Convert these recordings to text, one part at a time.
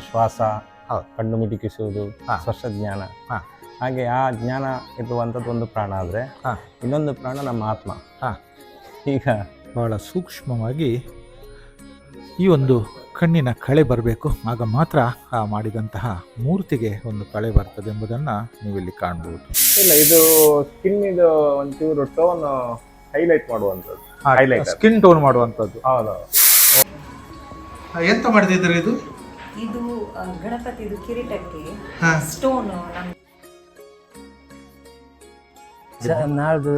ಶ್ವಾಸ, ಹೌದು. ಕಣ್ಣು ಮಿಟುಕಿಸುವುದು, ಹಾ. ಸ್ಪರ್ಶ ಜ್ಞಾನ. ಹಾ. ಹಾಗೆ ಆ ಜ್ಞಾನ ಇರುವಂಥದ್ದು ಒಂದು ಪ್ರಾಣ ಆದರೆ ಹಾ. ಇನ್ನೊಂದು ಪ್ರಾಣ ನಮ್ಮ ಆತ್ಮ. ಹಾ. ಈಗ ಬಹಳ ಸೂಕ್ಷ್ಮವಾಗಿ ಈ ಒಂದು ಕಣ್ಣಿನ ಕಳೆ ಬರಬೇಕು, ಆಗ ಮಾತ್ರ ಆ ಮಾಡಿದಂತಹ ಮೂರ್ತಿಗೆ ಒಂದು ಕಳೆ ಬರ್ತದೆ ಎಂಬುದನ್ನು ನೀವಿಲ್ಲಿ ಕಾಣ್ಬೋದು. ಇಲ್ಲ, ಇದು ಸ್ಕಿನ್ ಇದು ಒಂಚೂರು ಟೋನ್ ಹೈಲೈಟ್ ಮಾಡುವಂಥದ್ದು. Highlighter. ಸ್ಕಿನ್ ಟೋನ್ ಮಾಡುವಂಥದ್ದು. ಹೌದು. ಎಂತ ಮಾಡಿದ್ರೆ ಇದು ಇದು ಗಣಪತಿದು ಕಿರೀಟಕ್ಕೆ ಹಾ. ಸ್ಟೋನ್ ನಾಳ್ದು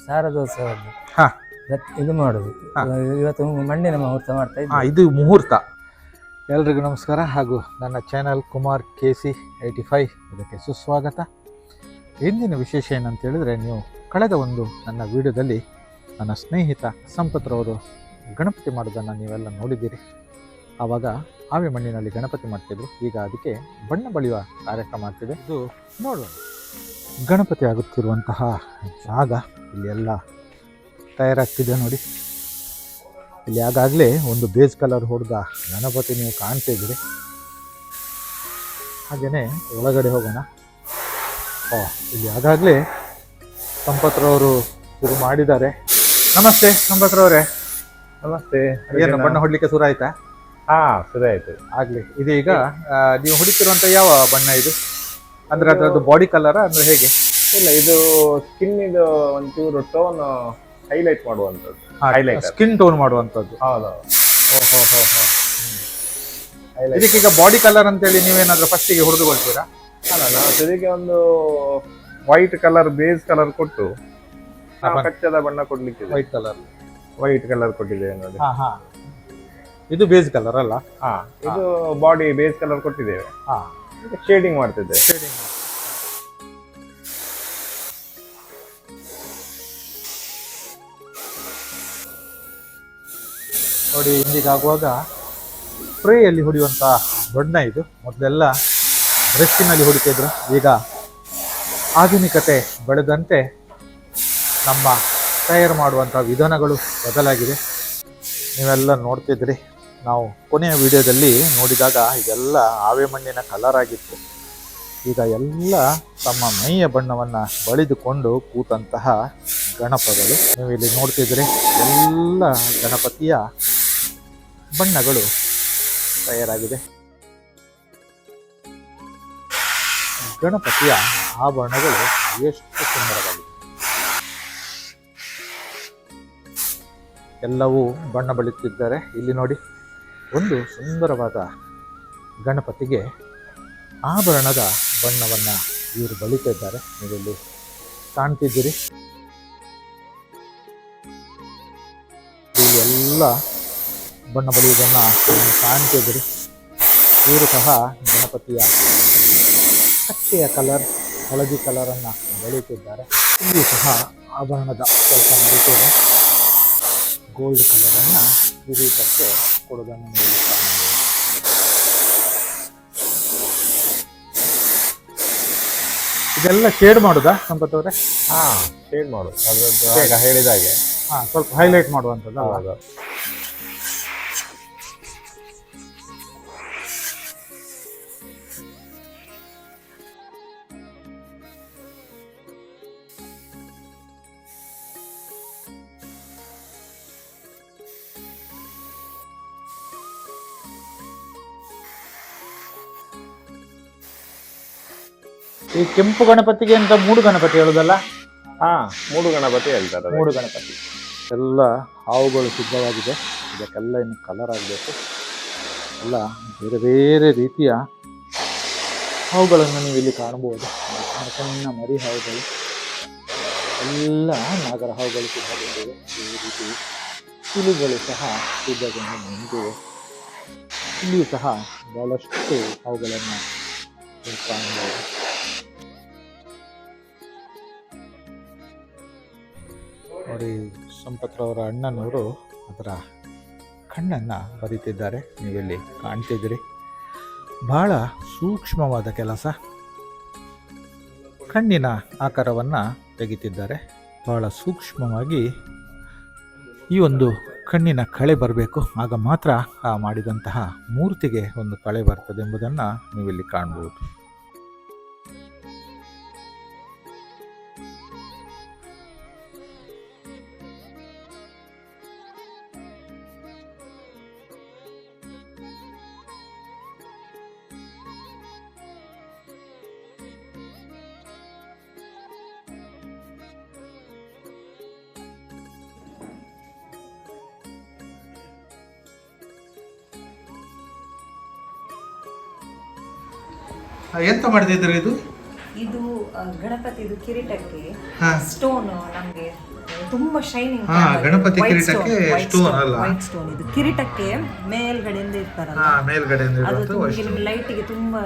ಶಾರದೋತ್ಸವದ್ದು ಹಾ. ಇದು ಮಾಡೋದು. ಹಾ. ಇವತ್ತು ಮಣ್ಣಿನ ಮುಹೂರ್ತ ಮಾಡ್ತಾ ಇದ್ದೀವಿ. ಇದು ಮುಹೂರ್ತ. ಎಲ್ರಿಗೂ ನಮಸ್ಕಾರ ಹಾಗೂ ನನ್ನ ಚಾನಲ್ ಕುಮಾರ್ KC85 ಇದಕ್ಕೆ ಸುಸ್ವಾಗತ. ಇಂದಿನ ವಿಶೇಷ ಏನಂತ ಹೇಳಿದ್ರೆ, ನೀವು ಕಳೆದ ಒಂದು ನನ್ನ ವಿಡಿಯೋದಲ್ಲಿ ನನ್ನ ಸ್ನೇಹಿತ ಸಂಪತ್ರವರು ಗಣಪತಿ ಮಾಡೋದನ್ನು ನೀವೆಲ್ಲ ನೋಡಿದ್ದೀರಿ. ಆವಾಗ ಆವೆ ಮಣ್ಣಿನಲ್ಲಿ ಗಣಪತಿ ಮಾಡ್ತಿದ್ರು. ಈಗ ಅದಕ್ಕೆ ಬಣ್ಣ ಬಳಿಯುವ ಕಾರ್ಯಕ್ರಮ ಆಗ್ತಿದೆ. ಇದು ನೋಡುವ ಗಣಪತಿ ಆಗುತ್ತಿರುವಂತಹ ಜಾಗ ಇಲ್ಲಿ ಎಲ್ಲ ತಯಾರಾಗ್ತಿದೆ ನೋಡಿ. ಇಲ್ಲಿ ಆಗಾಗಲೇ ಒಂದು ಬೇಸ್ ಕಲರ್ ಹೊಡೆದ ಗಣಪತಿ ನೀವು ಕಾಣ್ತಿದ್ದೀರಿ. ಹಾಗೆಯೇ ಒಳಗಡೆ ಹೋಗೋಣ. ಇಲ್ಲಿ ಆಗಾಗಲೇ ಸಂಪತ್ರವರು ಶುರು ಮಾಡಿದ್ದಾರೆ. ನಮಸ್ತೆ ಸಂಪತ್ರವರೇ. ನಮಸ್ತೆ. ಏನು ಬಣ್ಣ ಹೊಡ್ಲಿಕ್ಕೆ ಶುರು ಆಯ್ತಾ? ಹಾ, ಸರಿ ಆಯ್ತು. ಆಗ್ಲಿ. ಇದೀಗ ನೀವು ಹೊಡಿತಿರುವಂತ ಯಾವ ಬಣ್ಣ ಇದು? ಅಂದ್ರೆ ಅದರದ್ದು ಬಾಡಿ ಕಲರ್ ಅಂದ್ರೆ ಹೇಗೆ? ಇಲ್ಲ, ಇದು ಸ್ಕಿನ್ ಇದು ಒಂಚೂರು ಟೋನ್ ಹೈಲೈಟ್ ಮಾಡುವಂಥದ್ದು. Highlighter. ಸ್ಕಿನ್ ಟೋನ್ ಮಾಡುವಂಥದ್ದು. ಹೌದು. ಇದಕ್ಕೀಗ ಬಾಡಿ ಕಲರ್ ಅಂತೇಳಿ ನೀವೇನಾದ್ರೂ ಫಸ್ಟಿಗೆ ಹೊಡೆದುಕೊಳ್ತೀರಾ? ಅಲ್ಲ, ನಾವು ಇದಕ್ಕೆ ಒಂದು ವೈಟ್ ಕಲರ್ ಬೇಸ್ ಕಲರ್ ಕೊಟ್ಟು ನಾವು ಕಚ್ಚದ ಬಣ್ಣ ಕೊಡ್ಲಿಕ್ಕೆ ವೈಟ್ ಕಲರ್. ವೈಟ್ ಕಲರ್ ಕೊಟ್ಟಿದ್ದೇವೆ ನೋಡಿ. ಇದು ಬೇಸ್ ಕಲರ್ ಅಲ್ಲ? ಹಾ, ಇದು ಬಾಡಿ ಬೇಸ್ ಕಲರ್ ಕೊಟ್ಟಿದ್ದೇವೆ. ಶೇಡಿಂಗ್ ಮಾಡ್ತಿದ್ದೇವೆ. ನೋಡಿ, ಇಂದಿಗಾಗುವಾಗ ಸ್ಪ್ರೇಯಲ್ಲಿ ಹೊಡೆಯುವಂಥ ಬಣ್ಣ ಇದು. ಮೊದಲೆಲ್ಲ ಬ್ರಷ್ನಲ್ಲಿ ಹೊಡಿತಿದ್ರು. ಈಗ ಆಧುನಿಕತೆ ಬೆಳೆದಂತೆ ನಮ್ಮ ತಯಾರು ಮಾಡುವಂಥ ವಿಧಾನಗಳು ಬದಲಾಗಿದೆ. ನೀವೆಲ್ಲ ನೋಡ್ತಿದ್ರಿ. ನಾವು ಕೊನೆಯ ವಿಡಿಯೋದಲ್ಲಿ ನೋಡಿದಾಗ ಇದೆಲ್ಲ ಆವೆ ಮಣ್ಣಿನ ಕಲರ್ ಆಗಿತ್ತು. ಈಗ ಎಲ್ಲ ತಮ್ಮ ಮೈಯ ಬಣ್ಣವನ್ನು ಬಳಿದುಕೊಂಡು ಕೂತಂತಹ ಗಣಪಗಳು ನೀವು ಇಲ್ಲಿ ನೋಡ್ತಿದ್ರಿ. ಎಲ್ಲ ಗಣಪತಿಯ ಬಣ್ಣಗಳು ತಯಾರಾಗಿದೆ. ಗಣಪತಿಯ ಆಭರಣಗಳು ಎಷ್ಟು ಸುಂದರವಾಗಿದೆ. ಎಲ್ಲವೂ ಬಣ್ಣ ಬಳಿತಿದ್ದಾರೆ. ಇಲ್ಲಿ ನೋಡಿ, ಒಂದು ಸುಂದರವಾದ ಗಣಪತಿಗೆ ಆಭರಣದ ಬಣ್ಣವನ್ನು ಇವರು ಬಳಿತಿದ್ದಾರೆ. ನೀವಿಲ್ಲಿ ಕಾಣ್ತಿದ್ದೀರಿ. ಇಲ್ಲಿ ಎಲ್ಲ ಬಣ್ಣ ಬಳಿಯುವುದನ್ನು ನೀವು ಕಾಣ್ತಿದ್ದೀರಿ. ಇವರು ಸಹ ಗಣಪತಿಯ ಕಚ್ಚೆಯ ಕಲರ್, ಹಳದಿ ಕಲರನ್ನು ಬಳಿಯುತ್ತಿದ್ದಾರೆ. ಇಲ್ಲಿಯೂ ಸಹ ಆಭರಣದ ಕೆಲಸ ನಡೀತಿದೆ. ಗೋಲ್ಡ್ ಕಲರನ್ನು ಕಿರೀಟಕ್ಕೆ ಕೊಡೋದನ್ನು ನೀವು ಕಾಣಬಹುದು. ಇದೆಲ್ಲ ಶೇಡ್ ಮಾಡೋದಾ ಸಂಪತ್ತವರೇ? ಹಾ, ಶೇಡ್ ಮಾಡುದು. ಅದ್ರದ್ದು ಈಗ ಹೇಳಿದ ಹಾಗೆ ಸ್ವಲ್ಪ ಹೈಲೈಟ್ ಮಾಡುವಂಥದ್ದು. ಹೌದು. ಈ ಕೆಂಪು ಗಣಪತಿಗೆ ಅಂತ ಮೂಡು ಗಣಪತಿ ಹೇಳುದಲ್ಲ? ಹಾ, ಮೂಡು ಗಣಪತಿ ಹೇಳ್ತಾರೆ. ಮೂಡು ಗಣಪತಿ. ಎಲ್ಲ ಹಾವುಗಳು ಸಿದ್ಧವಾಗಿದೆ. ಇದಕ್ಕೆಲ್ಲ ಇನ್ನು ಕಲರ್ ಆಗಬೇಕು. ಎಲ್ಲ ಬೇರೆ ಬೇರೆ ರೀತಿಯ ಹಾವುಗಳನ್ನು ನೀವು ಇಲ್ಲಿ ಕಾಣಬಹುದು. ಸಣ್ಣ ಮರಿ ಹಾವುಗಳು, ಎಲ್ಲ ನಾಗರ ಹಾವುಗಳು ಸಿದ್ಧಗೊಂಡಿವೆ. ಈ ರೀತಿ ಹುಲಿಗಳು ಸಹ ಸಿದ್ಧಗೊಂಡು ನಿಂತಿವೆ. ಇಲ್ಲಿಯೂ ಸಹ ಬಹಳಷ್ಟು ಹಾವುಗಳನ್ನು ಕಾಣಬಹುದು. ನೋಡಿ, ಸಂಪತ್ರವರ ಅಣ್ಣನವರು ಅದರ ಕಣ್ಣನ್ನು ಬರೀತಿದ್ದಾರೆ. ನೀವಿಲ್ಲಿ ಕಾಣ್ತಿದ್ದೀರಿ. ಬಹಳ ಸೂಕ್ಷ್ಮವಾದ ಕೆಲಸ. ಕಣ್ಣಿನ ಆಕಾರವನ್ನು ತೆಗಿತಿದ್ದಾರೆ. ಬಹಳ ಸೂಕ್ಷ್ಮವಾಗಿ ಈ ಒಂದು ಕಣ್ಣಿನ ಕಳೆ ಬರಬೇಕು, ಆಗ ಮಾತ್ರ ಆ ಮಾಡಿದಂತಹ ಮೂರ್ತಿಗೆ ಒಂದು ಕಳೆ ಬರ್ತದೆ ಎಂಬುದನ್ನು ನೀವಿಲ್ಲಿ ಕಾಣ್ಬೋದು. ಎಂತ ಮಾಡಿದ್ರೆ ಇದು ಇದು ಗಣಪತಿದು ಕಿರೀಟಕ್ಕೆ ಸ್ಟೋನ್ ನಮ್ಗೆ ತುಂಬಾ ಶೈನಿಂಗ್. ಗಣಪತಿ ಕಿರೀಟಕ್ಕೆ ಸ್ಟೋನ್ ಅಲ್ಲ, ವೈಟ್ ಸ್ಟೋನ್. ಇದು ಕಿರೀಟಕ್ಕೆ ಮೇಲ್ಗಡೆಯಿಂದ ಇರ್ತಾರಲ್ಲ, ಮೇಲ್ಗಡೆಯಿಂದ ಅದು ನಿಮಗೆ ಲೈಟಿಗೆ ತುಂಬಾ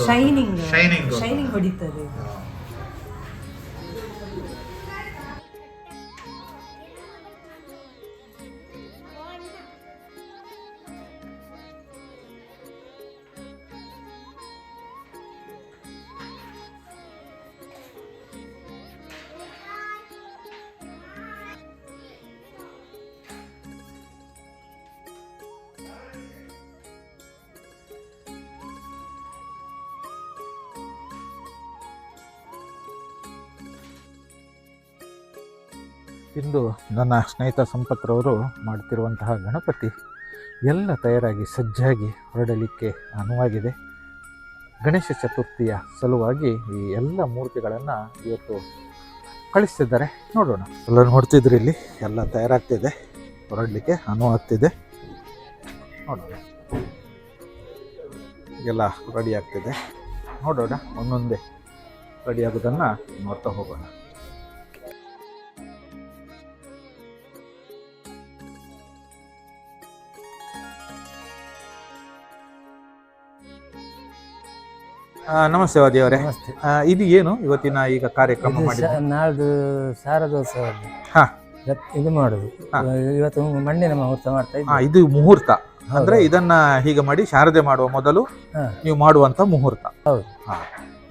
ಶೈನಿಂಗ್ ಹೊಡಿತದೆ. ಇಂದು ನನ್ನ ಸ್ನೇಹಿತ ಸಂಪತ್ರವರು ಮಾಡ್ತಿರುವಂತಹ ಗಣಪತಿ ಎಲ್ಲ ತಯಾರಾಗಿ ಸಜ್ಜಾಗಿ ಹೊರಡಲಿಕ್ಕೆ ಅನುವಾಗಿದೆ. ಗಣೇಶ ಚತುರ್ಥಿಯ ಸಲುವಾಗಿ ಈ ಎಲ್ಲ ಮೂರ್ತಿಗಳನ್ನು ಇವತ್ತು ಕಳಿಸ್ತಿದ್ದಾರೆ. ನೋಡೋಣ. ಎಲ್ಲ ನೋಡ್ತಿದ್ರಿ, ಇಲ್ಲಿ ಎಲ್ಲ ತಯಾರಾಗ್ತಿದೆ, ಹೊರಡಲಿಕ್ಕೆ ಅನುವಾಗ್ತಿದೆ. ನೋಡೋಣ, ಎಲ್ಲ ರೆಡಿ ಆಗ್ತಿದೆ. ನೋಡೋಣ, ಒಂದೊಂದೇ ರೆಡಿ ಆಗೋದನ್ನು ನೋಡ್ತಾ ಹೋಗೋಣ. ನಮಸ್ತೆ ವಾದಿಯವರೇ. ನಮಸ್ತೆ. ಇದು ಏನು ಇವತ್ತಿನ ಈಗ ಕಾರ್ಯಕ್ರಮ ಮಾಡಿ? ನಾಳ್ದು ಶಾರದೋತ್ಸವ ಹಾ, ಇದು ಮಾಡುದು. ಇವತ್ತು ಮಣ್ಣಿನ ಮುಹೂರ್ತ ಮಾಡ್ತಾ ಇದ್ದೀವಿ. ಇದು ಮುಹೂರ್ತ ಅಂದ್ರೆ ಇದನ್ನ ಹೀಗೆ ಮಾಡಿ ಶಾರದೆ ಮಾಡುವ ಮೊದಲು ನೀವು ಮಾಡುವಂತ ಮುಹೂರ್ತ. ಹೌದು.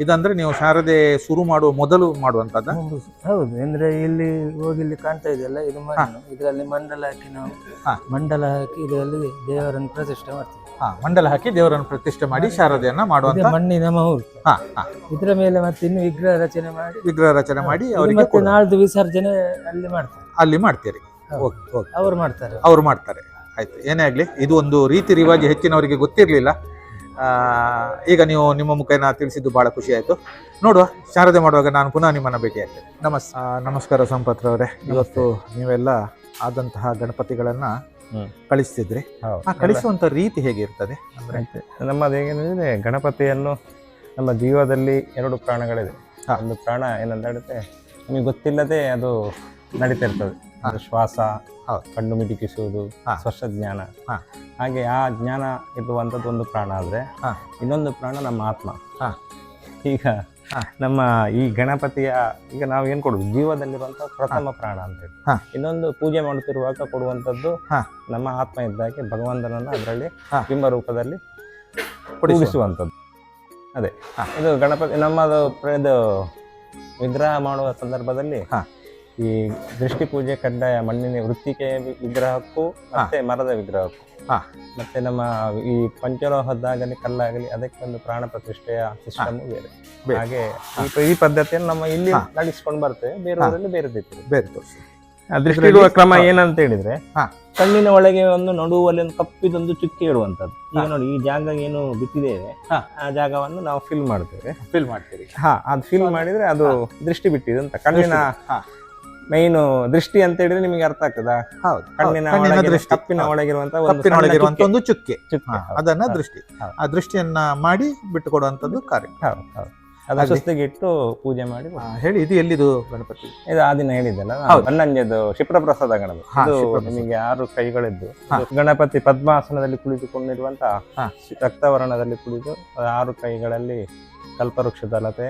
ಇದಂದ್ರೆ ನೀವು ಶಾರದೆ ಶುರು ಮಾಡುವ ಮೊದಲು ಮಾಡುವಂತದ್ದ? ಹೌದು. ಅಂದ್ರೆ ಇಲ್ಲಿ ಹೋಗಿ ಇಲ್ಲಿ ಕಾಣ್ತಾ ಇದೆಯಲ್ಲ, ಇದು ಮಣ್ಣು. ಇದರಲ್ಲಿ ಮಂಡಲ ಹಾಕಿ ನಾವು ಮಂಡಲ ಹಾಕಿ ಇದರಲ್ಲಿ ದೇವರನ್ನು ಪ್ರತಿಷ್ಠೆ ಮಾಡ್ತೀವಿ. ಮಂಡಲ ಹಾಕಿ ದೇವರನ್ನು ಪ್ರತಿಷ್ಠೆ ಮಾಡಿ ಶಾರದೆಯನ್ನ ಮಾಡುವಂತ ಮಣ್ಣಿನ ಮುಹೂರ್ತ. ಇದರ ಮೇಲೆ ಮತ್ತೆ ಇನ್ನು ವಿಗ್ರಹ ರಚನೆ ಮಾಡಿ ಅವರಿಗೆ ಮತ್ತೆ ನಾಳ್ದು ವಿಸರ್ಜನೆ ಅಲ್ಲಿ ಮಾಡ್ತೀರಿ. ಅವ್ರು ಮಾಡ್ತಾರೆ. ಆಯ್ತು, ಏನೇ ಆಗ್ಲಿ, ಇದು ಒಂದು ರೀತಿ ರಿವಾಜು ಹೆಚ್ಚಿನವರಿಗೆ ಗೊತ್ತಿರ್ಲಿಲ್ಲ. ಈಗ ನೀವು ನಿಮ್ಮ ಮುಖೇನ ತಿಳಿಸಿದ್ದು ಬಹಳ ಖುಷಿ ಆಯ್ತು. ನೋಡುವ, ಶಾರದೆ ಮಾಡುವಾಗ ನಾನು ಪುನಃ ನಿಮ್ಮನ್ನ ಭೇಟಿ ಆಗ್ತೇನೆ. ನಮಸ್ಕಾರ ಸಂಪತ್ರವರೇ. ಇವತ್ತು ನೀವೆಲ್ಲ ಆದಂತಹ ಗಣಪತಿಗಳನ್ನ ಕಳಿಸ್ತಿದ್ರಿ. ಆ ಕಳಿಸುವಂತ ರೀತಿ ಹೇಗೆ ಇರ್ತದೆ ಅಂದ್ರೆ? ನಮ್ಮದು ಹೇಗೇನಿದೆ, ಗಣಪತಿಯನ್ನು ನಮ್ಮ ಜೀವದಲ್ಲಿ 2 ಪ್ರಾಣಗಳಿದೆ. ಒಂದು ಪ್ರಾಣ ಏನಂತ ಹೇಳಿದ್ರೆ ನಮಗೆ ಗೊತ್ತಿಲ್ಲದೆ ಅದು ನಡೀತಾ ಇರ್ತದೆ. ಶ್ವಾಸ, ಕಣ್ಣು ಮಿಟುಕಿಸುವುದು, ಸ್ಪರ್ಶ ಜ್ಞಾನ. ಹಾಗೆ ಆ ಜ್ಞಾನ ಇರುವಂಥದ್ದು ಒಂದು ಪ್ರಾಣ ಆದ್ರೆ ಇನ್ನೊಂದು ಪ್ರಾಣ ನಮ್ಮ ಆತ್ಮ. ಈಗ ನಮ್ಮ ಈ ಗಣಪತಿಯ ಈಗ ನಾವು ಏನ್ ಕೊಡುದು, ಜೀವದಲ್ಲಿರುವಂತಹ ಪ್ರಥಮ ಪ್ರಾಣ ಅಂತ ಹೇಳಿ. ಇನ್ನೊಂದು ಪೂಜೆ ಮಾಡುತ್ತಿರುವಾಗ ಕೊಡುವಂತದ್ದು ನಮ್ಮ ಆತ್ಮ ಇದ್ದಾಗೆ ಭಗವಂತನನ್ನ ಅದರಲ್ಲಿ ಬಿಂಬ ರೂಪದಲ್ಲಿ ಕೂಡಿಸುವಂಥದ್ದು. ಅದೇ ಇದು ಗಣಪತಿ ನಮ್ಮದು ವಿಗ್ರಹ ಮಾಡುವ ಸಂದರ್ಭದಲ್ಲಿ ಈ ದೃಷ್ಟಿ ಪೂಜೆ ಕಡ್ಡಾಯ. ಮಣ್ಣಿನ ವೃತ್ತಿಕೆ ವಿಗ್ರಹಕ್ಕೂ ಮತ್ತೆ ಮರದ ವಿಗ್ರಹಕ್ಕೂ ಮತ್ತೆ ನಮ್ಮ ಈ ಪಂಚಲೋಹದ್ದಾಗಲಿ ಕಲ್ಲಾಗಲಿ ಅದಕ್ಕೆ ಒಂದು ಪ್ರಾಣ ಪ್ರತಿಷ್ಠೆಯ ಸಿಸ್ಟಮ್ ಬೇರೆ. ಹಾಗೆ ಈ ಪದ್ಧತಿಯನ್ನು ನಮ್ಮ ಇಲ್ಲಿ ನಡೆಸ್ಕೊಂಡು ಬರ್ತೇವೆ. ಬೇರೆ ಬೇರೆ ದೃಷ್ಟಿ ಇಡುವ ಕ್ರಮ ಏನಂತ ಹೇಳಿದ್ರೆ, ಕಣ್ಣಿನ ಒಳಗೆ ಒಂದು ನಡುವಲ್ಲಿ ಒಂದು ಕಪ್ಪಿದೊಂದು ಚುಕ್ಕಿ ಇಡುವಂತದ್ದು. ಈಗ ನೋಡಿ, ಈ ಜಾಗ ಏನು ಬಿಟ್ಟಿದ್ದೇವೆ ಆ ಜಾಗವನ್ನು ನಾವು ಫಿಲ್ ಮಾಡ್ತೀವಿ. ಅದು ಫಿಲ್ ಮಾಡಿದ್ರೆ ಅದು ದೃಷ್ಟಿ ಬಿಟ್ಟಿದೆ ಅಂತ. ಕಣ್ಣಿನ ಮೈನ್ ದೃಷ್ಟಿ ಅಂತ ಹೇಳಿದ್ರೆ ನಿಮಗೆ ಅರ್ಥ ಆಗ್ತದ? ಕಣ್ಣಿನ ಕಪ್ಪಿನ ಒಳಗಿರುವಂತ ಒಂದು ಚುಕ್ಕೆ, ಅದನ್ನ ದೃಷ್ಟಿ, ಆ ದೃಷ್ಟಿಯನ್ನ ಮಾಡಿ ಬಿಟ್ಟು ಕೊಡುವಂತದ್ದು ಕಾರ್ಯ. ಅದು ಸುಸ್ತಿಗೆ ಇಟ್ಟು ಪೂಜೆ ಮಾಡಿ ಹೇಳಿ. ಇದು ಎಲ್ಲಿದು ಗಣಪತಿ? ಇದು ಆ ದಿನ ಹೇಳಿದ್ದಲ್ಲ, ಬನ್ನಂಜದು ಶಿಪ್ರಪ್ರಸಾದ ಗಣಪತಿ. ಇದು ನಿಮಗೆ 6 ಕೈಗಳಿದ್ದು ಗಣಪತಿ ಪದ್ಮಾಸನದಲ್ಲಿ ಕುಳಿತುಕೊಂಡಿರುವಂತ ರಕ್ತವರ್ಣದಲ್ಲಿ ಕುಳಿತು 6 ಕೈಗಳಲ್ಲಿ ಕಲ್ಪವೃಕ್ಷದ ಲತೆ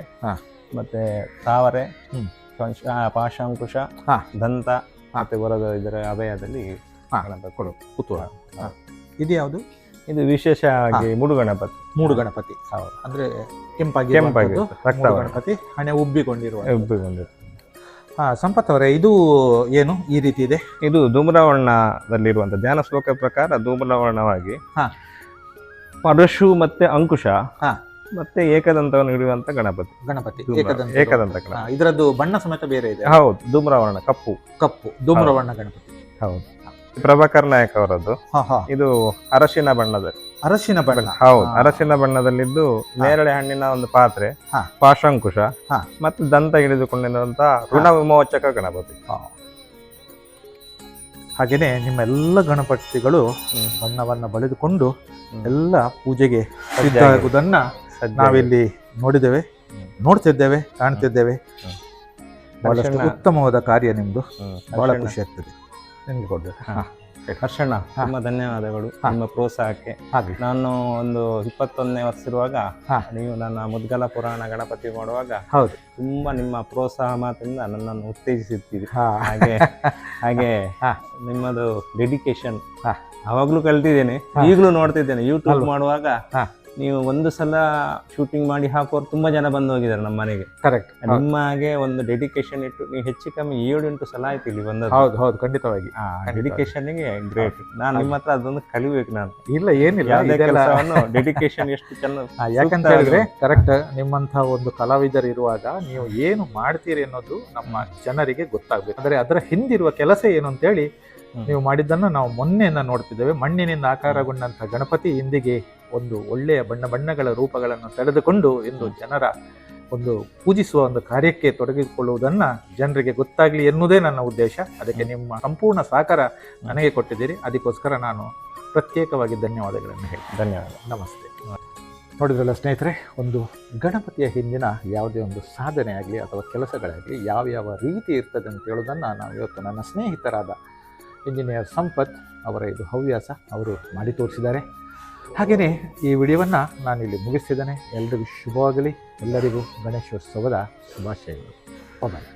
ಮತ್ತೆ ತಾವರೆ, ಪಾಶಾಂಕುಶ, ದಂತ ಮತ್ತೆ ವರದ ಇದರ ಅಭಯದಲ್ಲಿ ಗಣಪತಿ ಕೊಡು ಕುತೂಹಲ. ಇದು ಯಾವುದು? ಇದು ವಿಶೇಷವಾಗಿ ಮೂಡು ಗಣಪತಿ. ಅಂದ್ರೆ ಕೆಂಪಾಗಿ ಗಣಪತಿ, ಹಣೆ ಉಬ್ಬಿಕೊಂಡಿರುವ. ಸಂಪತ್ ಅವರೇ, ಇದು ಏನು ಈ ರೀತಿ ಇದೆ? ಇದು ಧೂಮ್ರವರ್ಣದಲ್ಲಿರುವಂಥ ಧ್ಯಾನ ಶ್ಲೋಕ ಪ್ರಕಾರ ಧೂಮ್ರವರ್ಣವಾಗಿ ಹಾ. ಪರಶು ಮತ್ತೆ ಅಂಕುಶ ಹಾ. ಮತ್ತೆ ಏಕದಂತವನ್ನು ಹಿಡಿಯುವಂತ ಗಣಪತಿ. ಏಕದಂತ ಗಣಪತಿ. ಇದರದ್ದು ಬಣ್ಣ ಸಮೇತ ಬೇರೆ ಇದೆ. ಹೌದು, ಧೂಮ್ರವರ್ಣ ಕಪ್ಪು ಧೂಮ್ರವರ್ಣ ಗಣಪತಿ. ಹೌದು. ಪ್ರಭಾಕರ್ ನಾಯಕ್ ಅವರದ್ದು. ಇದು ಅರಶಿನ ಬಣ್ಣದಲ್ಲಿ. ಅರಶಿನ ಬಣ್ಣ. ಹೌದು, ಅರಶಿನ ಬಣ್ಣದಲ್ಲಿದ್ದು ನೇರಳೆ ಹಣ್ಣಿನ ಒಂದು ಪಾತ್ರೆ, ಪಾಶಂಕುಶ ಮತ್ತು ದಂತ ಹಿಡಿದುಕೊಂಡಿರುವಂತ ಋಣ ವಿಮೋಚಕ ಗಣಪತಿ. ಹಾಗೇನೆ ನಿಮ್ಮ ಎಲ್ಲ ಗಣಪತಿಗಳು ಬಣ್ಣವನ್ನ ಬಳಿದುಕೊಂಡು ಎಲ್ಲ ಪೂಜೆಗೆ ಸಿದ್ಧ ಆಗುವುದನ್ನ ನಾವಿಲ್ಲಿ ನೋಡಿದ್ದೇವೆ, ನೋಡ್ತಿದ್ದೇವೆ, ಕಾಣ್ತಿದ್ದೇವೆ. ಬಹಳಷ್ಟು ಉತ್ತಮವಾದ ಕಾರ್ಯ ನಿಮ್ದು, ಬಹಳ ಖುಷಿ ಆಗ್ತದೆ. ನಿಮ್ಗೆ ಕೊಡ್ಬೇಕು. ಹರ್ಷಣ್ಣ, ತುಂಬಾ ಧನ್ಯವಾದಗಳು ನಿಮ್ಮ ಪ್ರೋತ್ಸಾಹಕ್ಕೆ. ನಾನು ಒಂದು 21ನೇ ವರ್ಷ ಇರುವಾಗ ನೀವು ನನ್ನ ಮುದ್ಗಲ ಪುರಾಣ ಗಣಪತಿ ಮಾಡುವಾಗ ತುಂಬಾ ನಿಮ್ಮ ಪ್ರೋತ್ಸಾಹ ಮಾತಿನಿಂದ ನನ್ನನ್ನು ಉತ್ತೇಜಿಸುತ್ತೀರಿ. ಹಾಗೆ ನಿಮ್ಮದು ಡೆಡಿಕೇಶನ್ ಅವಾಗ್ಲೂ ಕಲ್ತಿದ್ದೇನೆ, ಈಗಲೂ ನೋಡ್ತಿದ್ದೇನೆ. ಯೂಟ್ಯೂಬ್ ಮಾಡುವಾಗ ನೀವು ಒಂದು ಸಲ ಶೂಟಿಂಗ್ ಮಾಡಿ ಹಾಕೋರು ತುಂಬಾ ಜನ ಬಂದು ಹೋಗಿದ್ದಾರೆ ನಮ್ಮ ಮನೆಗೆ. ಕರೆಕ್ಟ್. ನಿಮ್ಮ ಹಾಗೆ ಒಂದು ಡೆಡಿಕೇಶನ್ ಇಟ್ಟು ನೀವು ಹೆಚ್ಚು ಕಮ್ಮಿ 7-8 ಸಲ ಆಯ್ತು ಇಲ್ಲಿ ಬಂದದ್ದು. ಹೌದು, ಖಂಡಿತವಾಗಿ. ಡೆಡಿಕೇಶನ್ಗೆ ಗ್ರೇಟ್. ನಾನು ನಿಮ್ಮ ಹತ್ರ ಅದೊಂದು ಕಲಿಬೇಕು. ನಾನು ಏನಿಲ್ಲ, ಯಾವುದೇ ಕೆಲಸವನ್ನು ಡೆಡಿಕೇಶನ್ ಎಷ್ಟು ಚೆನ್ನಾಗಿ, ಯಾಕಂತ ಹೇಳಿದ್ರೆ ಕರೆಕ್ಟ್, ನಿಮ್ಮಂತ ಒಂದು ಕಲಾವಿದರು ಇರುವಾಗ ನೀವು ಏನು ಮಾಡ್ತೀರಿ ಅನ್ನೋದು ನಮ್ಮ ಜನರಿಗೆ ಗೊತ್ತಾಗ್ಬೇಕು. ಅಂದ್ರೆ ಅದರ ಹಿಂದಿರುವ ಕೆಲಸ ಏನು ಅಂತ ಹೇಳಿ ನೀವು ಮಾಡಿದ್ದನ್ನು ನಾವು ಮೊನ್ನೆಯಿಂದ ನೋಡ್ತಿದ್ದೇವೆ. ಮಣ್ಣಿನಿಂದ ಆಕಾರಗೊಂಡಂತಹ ಗಣಪತಿ ಇಂದಿಗೆ ಒಂದು ಒಳ್ಳೆಯ ಬಣ್ಣಗಳ ರೂಪಗಳನ್ನು ತೆಗೆದುಕೊಂಡು ಇಂದು ಜನರ ಒಂದು ಪೂಜಿಸುವ ಒಂದು ಕಾರ್ಯಕ್ಕೆ ತೊಡಗಿಸಿಕೊಳ್ಳುವುದನ್ನ ಜನರಿಗೆ ಗೊತ್ತಾಗ್ಲಿ ಎನ್ನುವುದೇ ನನ್ನ ಉದ್ದೇಶ. ಅದಕ್ಕೆ ನಿಮ್ಮ ಸಂಪೂರ್ಣ ಸಹಕಾರ ನನಗೆ ಕೊಟ್ಟಿದ್ದೀರಿ. ಅದಕ್ಕೋಸ್ಕರ ನಾನು ಪ್ರತ್ಯೇಕವಾಗಿ ಧನ್ಯವಾದಗಳನ್ನು ಹೇಳಿ. ಧನ್ಯವಾದ. ನಮಸ್ತೆ. ನೋಡಿದ್ರಲ್ಲ ಸ್ನೇಹಿತರೆ, ಒಂದು ಗಣಪತಿಯ ಹಿಂದಿನ ಯಾವುದೇ ಒಂದು ಸಾಧನೆ ಆಗಲಿ ಅಥವಾ ಕೆಲಸಗಳಾಗಲಿ ಯಾವ ರೀತಿ ಇರ್ತದೆ ಅಂತ ಹೇಳೋದನ್ನು ನಾವು ಇವತ್ತು ನನ್ನ ಸ್ನೇಹಿತರಾದ ಇಂಜಿನಿಯರ್ ಸಂಪತ್ ಅವರ ಇದು ಹವ್ಯಾಸ ಅವರು ಮಾಡಿ ತೋರಿಸಿದ್ದಾರೆ. ಹಾಗೆಯೇ ಈ ವಿಡಿಯೋವನ್ನು ನಾನಿಲ್ಲಿ ಮುಗಿಸ್ತಿದ್ದೇನೆ. ಎಲ್ಲರಿಗೂ ಶುಭವಾಗಲಿ. ಎಲ್ಲರಿಗೂ ಗಣೇಶೋತ್ಸವದ ಶುಭಾಶಯಗಳು. ಬಾಯ್.